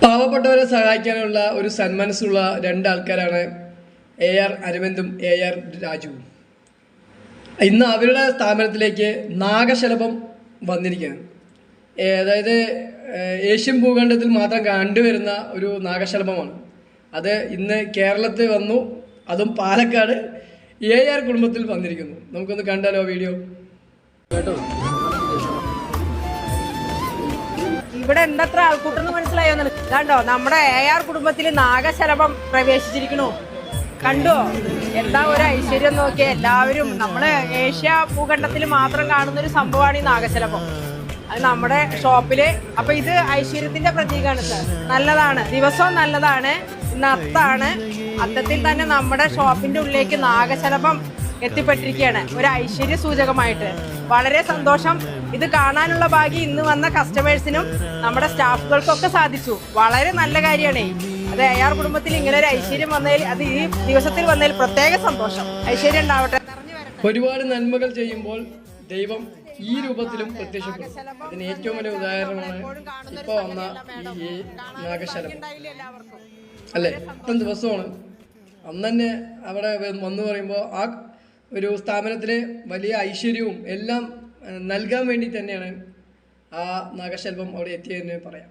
പാവപ്പെട്ടവരെ സഹായിക്കാനുള്ള ഒരു സന്മനസ്സുള്ള രണ്ടാൾക്കാരാണ് AR അരവിന്ദും AR രാജുവും. ഇന്ന് അവരുടെ സ്ഥാപനത്തിലേക്ക് നാഗശലഭം വന്നിരിക്കുകയാണ്. അതായത് ഏഷ്യൻ ഭൂഖണ്ഡത്തിൽ മാത്രം കണ്ടുവരുന്ന ഒരു നാഗശലഭമാണ്. അത് ഇന്ന് കേരളത്തിൽ വന്നു, അതും പാലക്കാട് AR കുടുംബത്തിൽ വന്നിരിക്കുന്നു. നമുക്കൊന്ന് കണ്ടാലോ വീഡിയോ കേട്ടോ. ഇവിടെ എന്തത്ര ആൾക്കൂട്ടെന്ന് മനസ്സിലായോ? കണ്ടോ, നമ്മുടെ AR കുടുംബത്തിൽ നാഗശലഭം പ്രവേശിച്ചിരിക്കണു. കണ്ടോ, എന്താ ഒരു ഐശ്വര്യം നോക്കിയ. എല്ലാവരും നമ്മള് ഏഷ്യ ഭൂഖണ്ഡത്തിൽ മാത്രം കാണുന്ന ഒരു സംഭവമാണ് ഈ നാഗശലഭം. അത് നമ്മുടെ ഷോപ്പില്. അപ്പൊ ഇത് ഐശ്വര്യത്തിന്റെ പ്രതീകമാണ് സാർ. നല്ലതാണ്, ദിവസവും നല്ലതാണ്. ഇന്ന് അത്താണ്. അത്തത്തിൽ തന്നെ നമ്മുടെ ഷോപ്പിന്റെ ഉള്ളിലേക്ക് നാഗശലഭം എത്തിപ്പെട്ടിരിക്കുകയാണ്, ഒരു ഐശ്വര്യ സൂചകമായിട്ട്. വളരെ സന്തോഷം. ഇത് കാണാനുള്ള ഭാഗ്യം ഇന്ന് വന്ന കസ്റ്റമേഴ്സിനും നമ്മുടെ സ്റ്റാഫുകൾക്കൊക്കെ സാധിച്ചു. വളരെ നല്ല കാര്യമാണ്. അത് AR കുടുംബത്തിൽ ഇങ്ങനെ ഒരു ഐശ്വര്യം വന്നതിൽ, അത് ഈ ദിവസത്തിൽ വന്നതിൽ പ്രത്യേക സന്തോഷം. ഐശ്വര്യം ഉണ്ടാവട്ടെ. ഒരുപാട് നന്മകൾ ചെയ്യുമ്പോൾ ദൈവം ഈ രൂപത്തിലും പ്രത്യക്ഷപ്പെടും. അതിന് ഏറ്റവും വലിയ ഉദാഹരണമാണ് ഇപ്പൊ വന്ന ഈ നാഗശലഭം അല്ലേ. ഇപ്പം ദിവസമാണ്. അന്ന് തന്നെ അവിടെ വന്നു പറയുമ്പോൾ ആ ഒരു സ്ഥാപനത്തിന് വലിയ ഐശ്വര്യവും എല്ലാം നൽകാൻ വേണ്ടി തന്നെയാണ് ആ നാഗശലഭം അവിടെ എത്തിയതെന്ന് പറയാം.